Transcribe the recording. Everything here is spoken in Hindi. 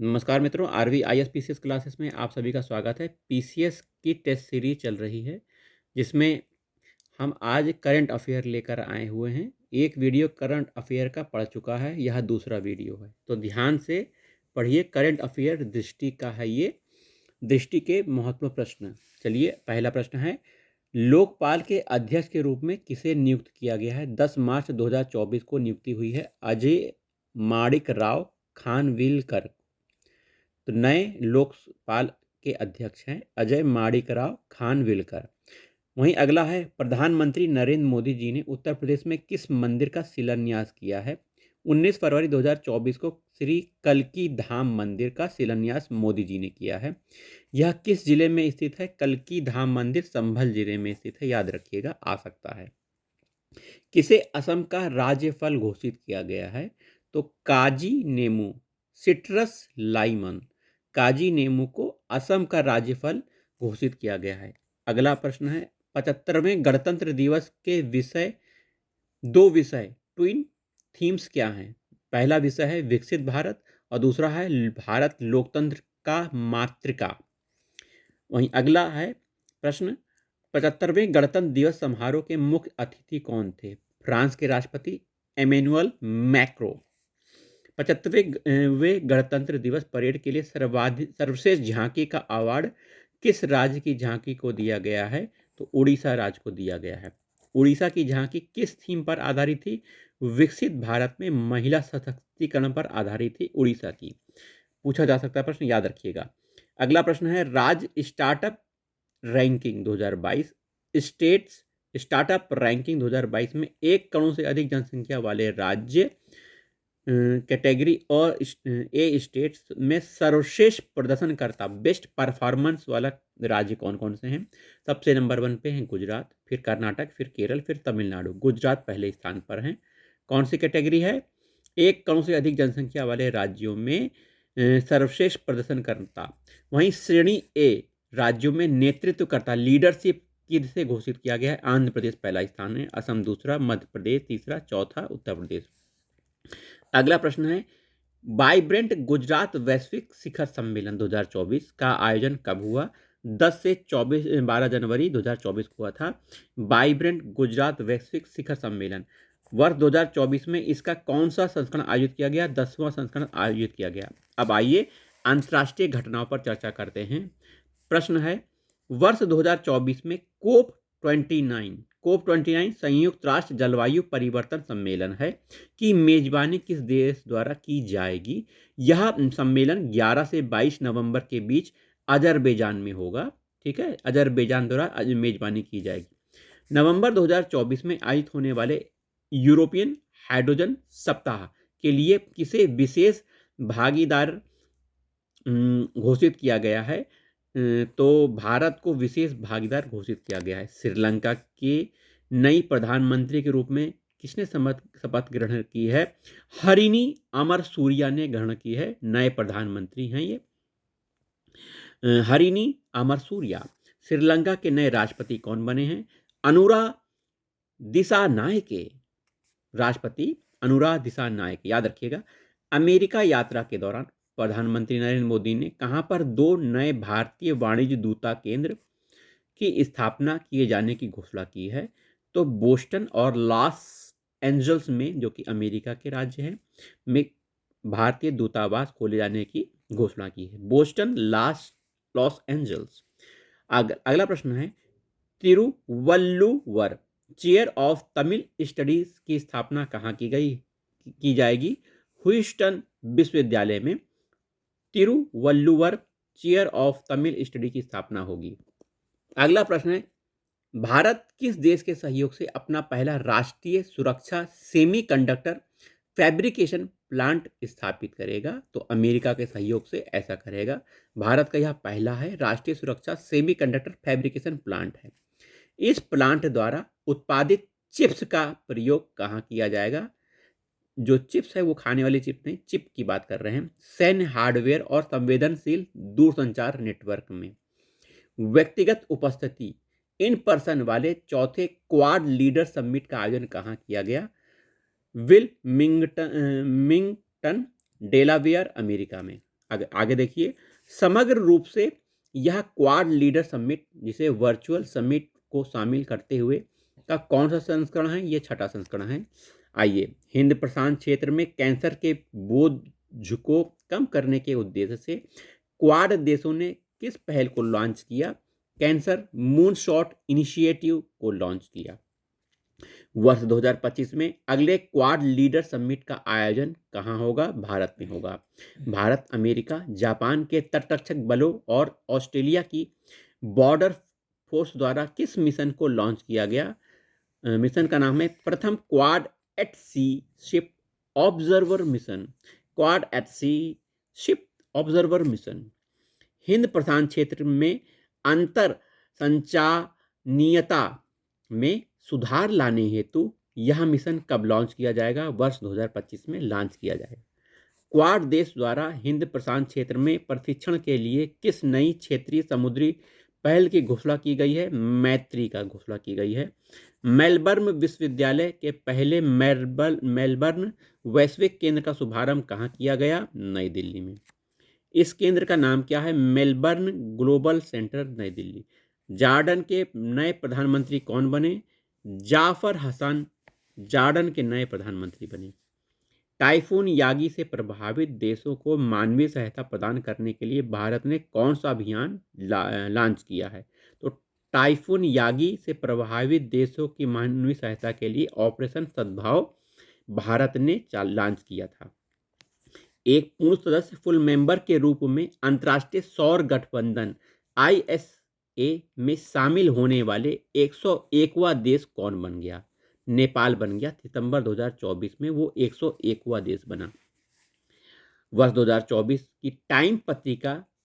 नमस्कार मित्रों, आरवी आईएएस पीसीएस क्लासेस में आप सभी का स्वागत है। पीसीएस की टेस्ट सीरीज चल रही है जिसमें हम आज करंट अफेयर लेकर आए हुए हैं। एक वीडियो करंट अफेयर का पढ़ चुका है, यह दूसरा वीडियो है, तो ध्यान से पढ़िए। करंट अफेयर दृष्टि का है ये, दृष्टि के महत्वपूर्ण प्रश्न। चलिए, पहला प्रश्न है, लोकपाल के अध्यक्ष के रूप में किसे नियुक्त किया गया है? 10 मार्च 2024 को नियुक्ति हुई है अजय माणिक राव खानविलकर। तो नए लोकपाल के अध्यक्ष हैं अजय माणिकराव खानविलकर। वहीं अगला है, प्रधानमंत्री नरेंद्र मोदी जी ने उत्तर प्रदेश में किस मंदिर का शिलान्यास किया है? 19 फरवरी 2024 को श्री कल्की धाम मंदिर का शिलान्यास मोदी जी ने किया है। यह किस जिले में स्थित है? कल्की धाम मंदिर संभल जिले में स्थित है, याद रखिएगा, आ सकता है। किसे असम का राज्य फल घोषित किया गया है? तो काजी नेमू, सिट्रस लाइमन। काजी नेमू को असम का राज्य फल घोषित किया गया है। अगला प्रश्न है, 75वें गणतंत्र दिवस के विषय, दो विषय ट्विन थीम्स क्या हैं? पहला विषय है विकसित भारत और दूसरा है भारत लोकतंत्र का मातृका। वहीं अगला है प्रश्न, 75वें गणतंत्र दिवस समारोह के मुख्य अतिथि कौन थे? फ्रांस के राष्ट्रपति एमेनुअल मैक्रो। 75वें गणतंत्र दिवस परेड के लिए सर्वश्रेष्ठ झांकी का अवार्ड किस राज्य की झांकी को दिया गया है? तो उड़ीसा राज्य को दिया गया है। उड़ीसा की झांकी किस थीम पर आधारित थी? विकसित भारत में महिला सशक्तिकरण पर आधारित थी उड़ीसा की। पूछा जा सकता है प्रश्न, याद रखिएगा। अगला प्रश्न है, राज्य startup ranking 2022, states startup ranking 2022 में 1 करोड़ से अधिक जनसंख्या वाले राज्य कैटेगरी और ए स्टेट्स में सर्वश्रेष्ठ प्रदर्शनकर्ता, बेस्ट परफॉर्मेंस वाला राज्य कौन कौन से हैं? सबसे नंबर 1 पे हैं गुजरात, फिर कर्नाटक, फिर केरल, फिर तमिलनाडु। गुजरात पहले स्थान पर हैं। कौन सी कैटेगरी है? 1 करोड़ से अधिक जनसंख्या वाले राज्यों में सर्वश्रेष्ठ प्रदर्शनकर्ता। वहीं श्रेणी ए राज्यों में नेतृत्वकर्ता, लीडरशिप किसे घोषित किया गया है? आंध्र प्रदेश पहला स्थान है, असम दूसरा, मध्य प्रदेश तीसरा, चौथा उत्तर प्रदेश। अगला प्रश्न है, वाइब्रेंट गुजरात वैश्विक शिखर सम्मेलन 2024 का आयोजन कब हुआ? 10 से 12 जनवरी 2024 को हुआ था वाइब्रेंट गुजरात वैश्विक शिखर सम्मेलन। वर्ष 2024 में इसका कौन सा संस्करण आयोजित किया गया? 10वां संस्करण आयोजित किया गया। अब आइए अंतर्राष्ट्रीय घटनाओं पर चर्चा करते हैं। प्रश्न है, वर्ष 2024 में कोप 29 संयुक्त राष्ट्र जलवायु परिवर्तन सम्मेलन है कि मेजबानी किस देश द्वारा की जाएगी? यह सम्मेलन 11 से 22 नवंबर के बीच अजरबैजान में होगा। ठीक है, अजरबैजान द्वारा मेजबानी की जाएगी। नवंबर 2024 में आयोजित होने वाले यूरोपियन हाइड्रोजन सप्ताह के लिए किसे विशेष भागीदार घोषित किया गया है? तो भारत को विशेष भागीदार घोषित किया गया है। श्रीलंका के नई प्रधानमंत्री के रूप में किसने शपथ ग्रहण की है? हरिनी अमरसूरिया ने ग्रहण की है, नए प्रधानमंत्री हैं ये, हरिनी अमरसूरिया। श्रीलंका के नए राष्ट्रपति कौन बने हैं? अनुरा दिसानायके। राष्ट्रपति अनुरा दिसानायके, याद रखिएगा। अमेरिका यात्रा के दौरान प्रधानमंत्री नरेंद्र मोदी ने कहां पर 2 नए भारतीय वाणिज्य दूता केंद्र की स्थापना किए जाने की घोषणा की है? तो बोस्टन और लॉस एंजल्स में, जो कि अमेरिका के राज्य हैं, में भारतीय दूतावास खोले जाने की घोषणा की है। Boston, Los Angeles. अगला प्रश्न है, Thiruvalluvar chair of Tamil studies की स्थापना कहाँ की जाएगी? ह्यूस्टन विश्वविद्यालय में Thiruvalluvar chair of Tamil study की स्थापना होगी। अगला प्रश्न है, भारत किस देश के सहयोग से अपना पहला राष्ट्रीय सुरक्षा सेमीकंडक्टर फैब्रिकेशन प्लांट स्थापित करेगा? तो अमेरिका के सहयोग से ऐसा करेगा। भारत का यह पहला है राष्ट्रीय सुरक्षा सेमीकंडक्टर फैब्रिकेशन प्लांट है। इस प्लांट द्वारा उत्पादित चिप्स का प्रयोग कहाँ किया जाएगा? जो चिप्स है वो खाने वाली चिप नहीं, चिप की बात कर रहे हैं। सैन्य हार्डवेयर और संवेदनशील दूरसंचार नेटवर्क में। व्यक्तिगत उपस्थिति इन पर्सन वाले चौथे क्वाड लीडर समिट का आयोजन कहाँ किया गया? विलमिंगटन डेलावेयर, अमेरिका में। आगे देखिए, समग्र रूप से यह क्वाड लीडर समिट, जिसे वर्चुअल समिट को शामिल करते हुए का कौन सा संस्करण है? ये छठा संस्करण है। आइए, हिंद प्रशांत क्षेत्र में कैंसर के बोझ को कम करने के उद्देश्य से क्वाड देशों ने किस पहल को लॉन्च किया? कैंसर मूनशॉट इनिशिएटिव को लॉन्च किया। वर्ष 2025 में अगले क्वाड लीडर समिट का आयोजन कहाँ होगा? भारत में होगा। भारत, अमेरिका, जापान के तटरक्षक बलों और ऑस्ट्रेलिया की बॉर्डर फोर्स द्वारा किस मिशन को लॉन्च किया गया? मिशन का नाम है प्रथम Quad at sea ship observer mission. Quad at sea ship observer mission. हिंद प्रशांत क्षेत्र में अंतर संचानीयता में सुधार लाने हेतु यह मिशन कब लॉन्च किया जाएगा? वर्ष 2025 में लॉन्च किया जाएगा। क्वाड देश द्वारा हिंद प्रशांत क्षेत्र में प्रशिक्षण के लिए किस नई क्षेत्रीय समुद्री पहल की घोषणा की गई है? मैत्री का घोषणा की गई है। मेलबर्न विश्वविद्यालय के पहले मेलबर्न वैश्विक केंद्र का शुभारंभ कहाँ किया गया? नई दिल्ली में। इस केंद्र का नाम क्या है? मेलबर्न ग्लोबल सेंटर, नई दिल्ली। जॉर्डन के नए प्रधानमंत्री कौन बने? जाफर हसन जॉर्डन के नए प्रधानमंत्री बने। टाइफून यागी से प्रभावित देशों को मानवीय सहायता प्रदान करने के लिए भारत ने कौन सा अभियान लॉन्च किया है? तो टाइफून यागी से प्रभावित देशों की मानवीय सहायता के लिए ऑपरेशन सद्भाव भारत ने लॉन्च किया था। एक पूर्ण सदस्य फुल मेंबर के रूप में अंतर्राष्ट्रीय सौर गठबंधन ISA में शामिल होने वाले 101वां देश कौन बन गया? नेपाल बन गया। सितंबर 2024 में वो 101वां देश बना। वर्ष 2024 की टाइम पत्रिका